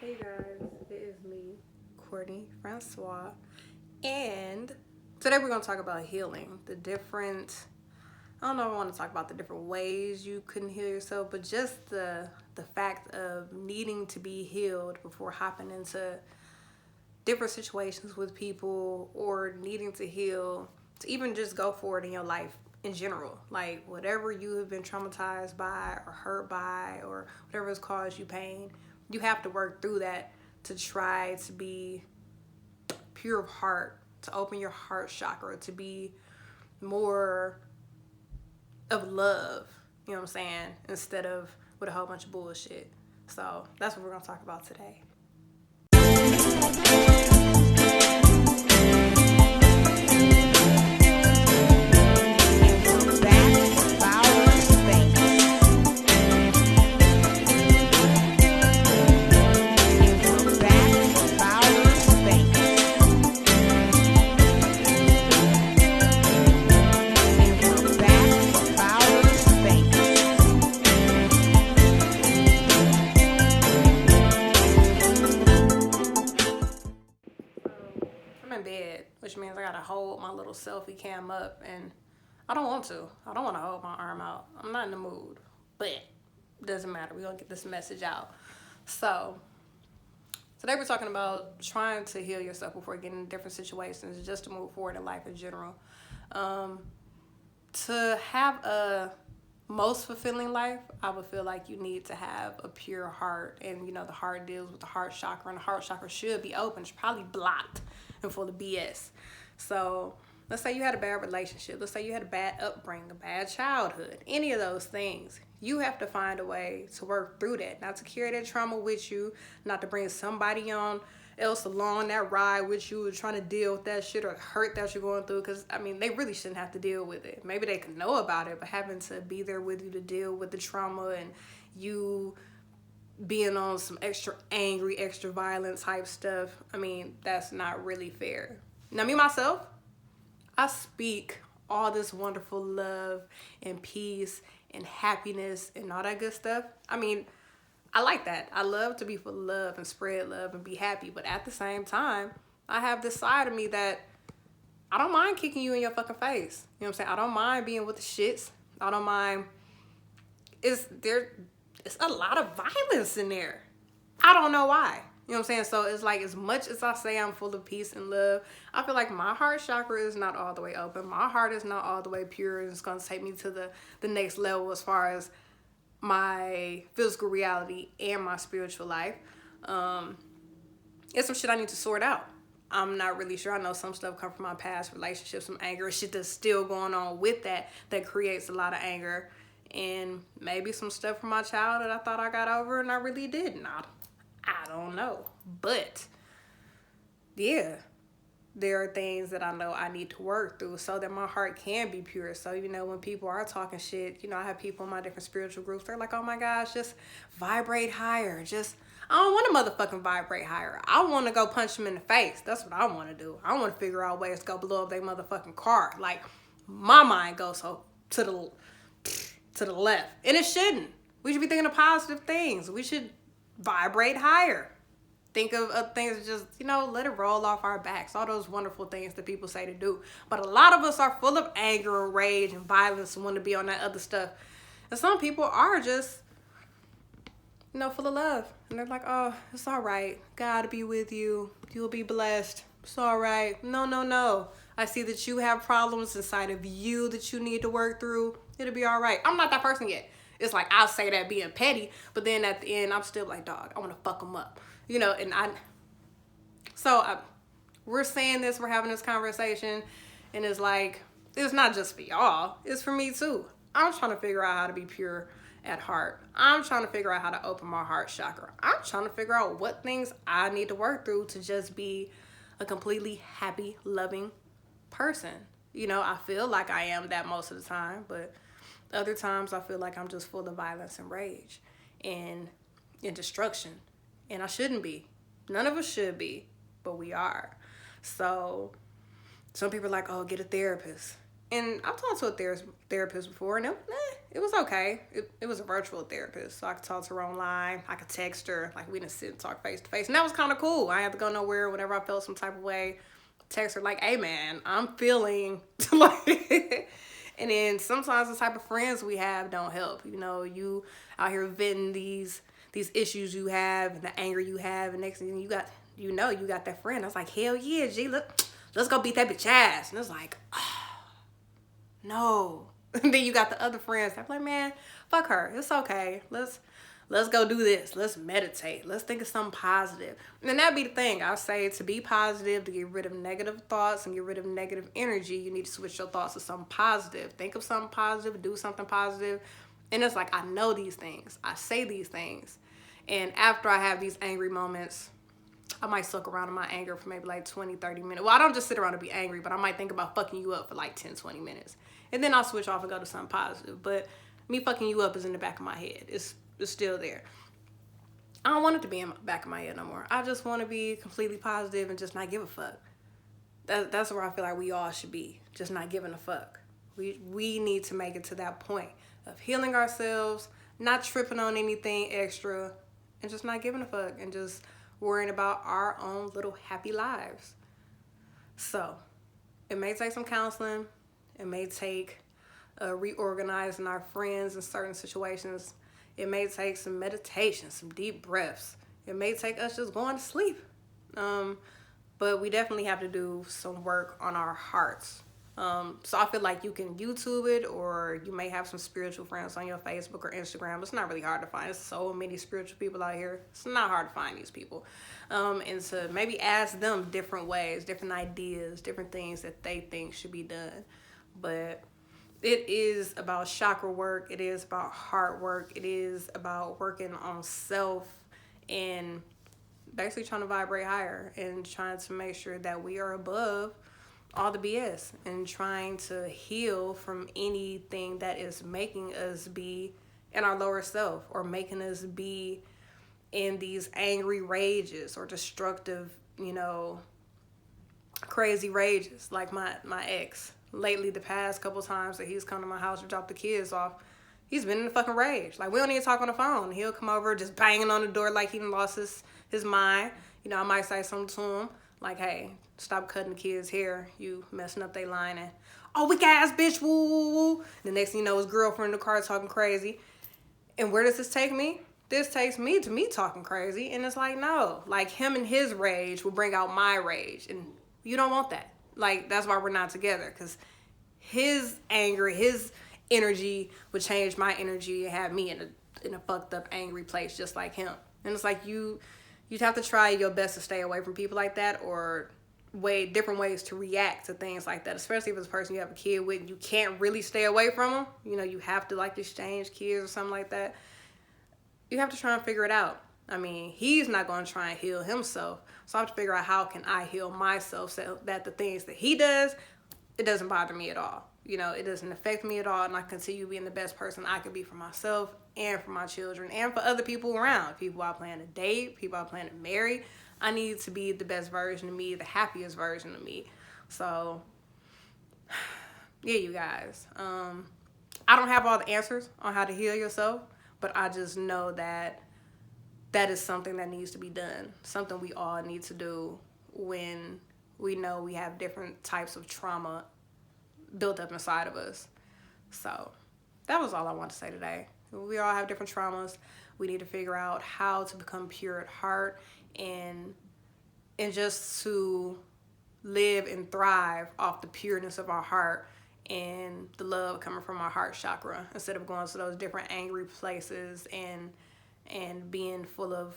Hey guys, it is me, Courtney Francois, and today we're going to talk about healing. I don't know if I want to talk about the different ways you can heal yourself, but just the fact of needing to be healed before hopping into different situations with people or needing to heal to even just go forward in your life in general. Like whatever you have been traumatized by or hurt by or whatever has caused you pain, you have to work through that to try to be pure of heart, to open your heart chakra, to be more of love, you know what I'm saying, instead of with a whole bunch of bullshit. So that's what we're gonna talk about today. I'm in bed, which means I gotta hold my little selfie cam up, and I don't want to. I don't want to hold my arm out. I'm not in the mood, but it doesn't matter. We're gonna get this message out. So today we're talking about trying to heal yourself before getting in different situations, just to move forward in life in general. To have a most fulfilling life, I would feel like you need to have a pure heart, and the heart deals with the heart chakra, and the heart chakra should be open. It's probably blocked and full of BS. So let's say you had a bad relationship, let's say you had a bad upbringing, a bad childhood, any of those things. You have to find a way to work through that, not to carry that trauma with you, not to bring somebody else along that ride with you trying to deal with that shit or hurt that you're going through, because they really shouldn't have to deal with it. Maybe they can know about it, but having to be there with you to deal with the trauma and you being on some extra angry, extra violent type stuff, that's not really fair. Now, me myself, I speak all this wonderful love and peace and happiness and all that good stuff. I like that. I love to be full of love and spread love and be happy. But at the same time, I have this side of me that I don't mind kicking you in your fucking face. You know what I'm saying? I don't mind being with the shits. I don't mind. It's a lot of violence in there. I don't know why. You know what I'm saying? So it's like, as much as I say I'm full of peace and love, I feel like my heart chakra is not all the way open. My heart is not all the way pure. And it's going to take me to the next level as far as my physical reality and my spiritual life. It's some shit I need to sort out. I'm not really sure. I know some stuff come from my past relationships, some anger, shit that's still going on with that creates a lot of anger. And maybe some stuff from my childhood I thought I got over and I really didn't. I don't know. But yeah, there are things that I know I need to work through so that my heart can be pure. So, when people are talking shit, I have people in my different spiritual groups. They're like, oh my gosh, just vibrate higher. I don't want to motherfucking vibrate higher. I want to go punch them in the face. That's what I want to do. I want to figure out ways to go blow up their motherfucking car. Like, my mind goes to the left. And it shouldn't. We should be thinking of positive things. We should vibrate higher. Think of things that just, let it roll off our backs. All those wonderful things that people say to do. But a lot of us are full of anger and rage and violence and want to be on that other stuff. And some people are just, full of love. And they're like, oh, it's all right. God be with you. You'll be blessed. It's all right. No. I see that you have problems inside of you that you need to work through. It'll be all right. I'm not that person yet. It's like, I'll say that being petty, but then at the end, I'm still like, dog, I want to fuck them up. We're saying this, we're having this conversation, and it's like, it's not just for y'all, it's for me too. I'm trying to figure out how to be pure at heart. I'm trying to figure out how to open my heart chakra. I'm trying to figure out what things I need to work through to just be a completely happy, loving person. I feel like I am that most of the time, but other times I feel like I'm just full of violence and rage and destruction. And I shouldn't be. None of us should be, but we are. So some people are like, oh, get a therapist. And I've talked to a therapist before, and it was okay. It was a virtual therapist, so I could talk to her online. I could text her, like we didn't sit and talk face to face, and that was kind of cool. I had to go nowhere. Whenever I felt some type of way, text her like, "Hey man, I'm feeling like." And then sometimes the type of friends we have don't help. You know, you out here venting these issues you have and the anger you have, and next thing you got, you got that friend that's like, hell yeah, G, let's go beat that bitch ass, and it's like, oh, no. And then you got the other friends that like, man, fuck her. It's okay. Let's go do this. Let's meditate. Let's think of something positive. And that'd be the thing. I say to be positive, to get rid of negative thoughts and get rid of negative energy, you need to switch your thoughts to something positive. Think of something positive, do something positive. And it's like, I know these things. I say these things. And after I have these angry moments, I might suck around in my anger for maybe like 20, 30 minutes. Well, I don't just sit around and be angry, but I might think about fucking you up for like 10, 20 minutes. And then I'll switch off and go to something positive. But me fucking you up is in the back of my head. It's still there. I don't want it to be in the back of my head no more. I just want to be completely positive and just not give a fuck. That's where I feel like we all should be. Just not giving a fuck. We need to make it to that point of healing ourselves, not tripping on anything extra, and just not giving a fuck and just worrying about our own little happy lives. So, it may take some counseling. It may take reorganizing our friends in certain situations. It may take some meditation, some deep breaths. It may take us just going to sleep. But we definitely have to do some work on our hearts. So I feel like you can YouTube it, or you may have some spiritual friends on your Facebook or Instagram. It's not really hard to find. There's so many spiritual people out here. It's not hard to find these people. And to maybe ask them different ways, different ideas, different things that they think should be done. But it is about chakra work. It is about heart work. It is about working on self and basically trying to vibrate higher and trying to make sure that we are above all the BS and trying to heal from anything that is making us be in our lower self or making us be in these angry rages or destructive, crazy rages. Like my ex. Lately, the past couple times that he's come to my house to drop the kids off, he's been in a fucking rage. Like, we don't even talk on the phone. He'll come over just banging on the door like he done lost his mind. I might say something to him like, hey, stop cutting the kids' hair. You messing up they line. And, oh, weak ass bitch, woo, woo, woo. The next thing you know, his girlfriend in the car talking crazy. And where does this take me? This takes me to me talking crazy. And it's like, no. Like, him and his rage will bring out my rage. And you don't want that. Like, that's why we're not together, because his anger, his energy would change my energy and have me in a fucked up, angry place just like him. And it's like you'd have to try your best to stay away from people like that, or different ways to react to things like that, especially if it's a person you have a kid with and you can't really stay away from them. You have to like exchange kids or something like that. You have to try and figure it out. I mean, he's not going to try and heal himself. So I have to figure out how can I heal myself so that the things that he does, it doesn't bother me at all. It doesn't affect me at all. And I continue being the best person I could be for myself and for my children and for other people around. People I plan to date, people I plan to marry. I need to be the best version of me, the happiest version of me. So, yeah, you guys. I don't have all the answers on how to heal yourself, but I just know that is something that needs to be done. Something we all need to do when we know we have different types of trauma built up inside of us. So that was all I want to say today. We all have different traumas. We need to figure out how to become pure at heart and just to live and thrive off the pureness of our heart and the love coming from our heart chakra, instead of going to those different angry places and being full of,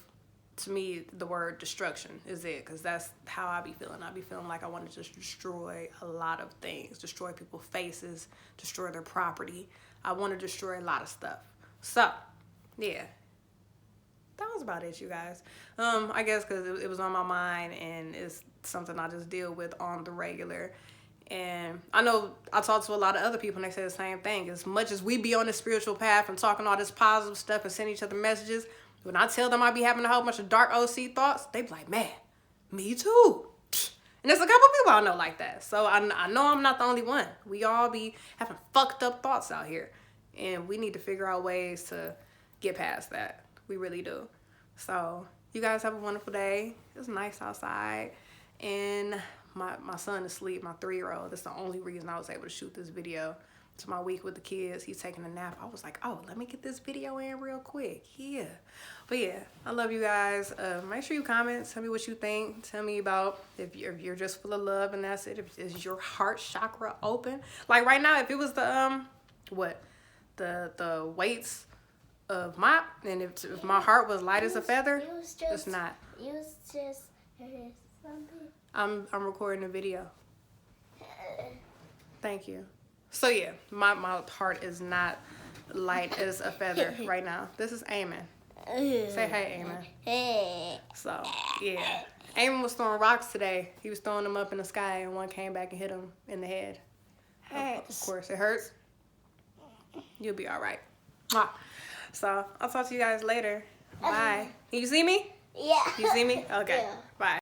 to me, the word destruction is it, because that's how I be feeling. I be feeling like I want to just destroy a lot of things, destroy people's faces, destroy their property. I want to destroy a lot of stuff. So, yeah, that was about it, you guys. I guess because it was on my mind and it's something I just deal with on the regular. And I know I talk to a lot of other people and they say the same thing. As much as we be on this spiritual path and talking all this positive stuff and sending each other messages, when I tell them I be having a whole bunch of dark OC thoughts, they be like, man, me too. And there's a couple people I know like that. So I know I'm not the only one. We all be having fucked up thoughts out here. And we need to figure out ways to get past that. We really do. So you guys have a wonderful day. It's nice outside. And my son is asleep, my 3-year-old. That's the only reason I was able to shoot this video. It's my week with the kids. He's taking a nap. I was like, oh, let me get this video in real quick. Yeah. But yeah, I love you guys. Make sure you comment. Tell me what you think. Tell me about if you're just full of love and that's it. If is your heart chakra open? Like right now, if it was the the weights of mop, and if my heart was light as a feather, it's not. You just heard something. I'm recording a video. Thank you. So yeah, my heart is not light as a feather right now. This is Eamon. Say hey, Eamon. Hey. So yeah, Eamon was throwing rocks today. He was throwing them up in the sky, and one came back and hit him in the head. Of course, it hurts. You'll be all right. So I'll talk to you guys later. Bye. Can you see me? Yeah. You see me? Okay. Yeah. Bye.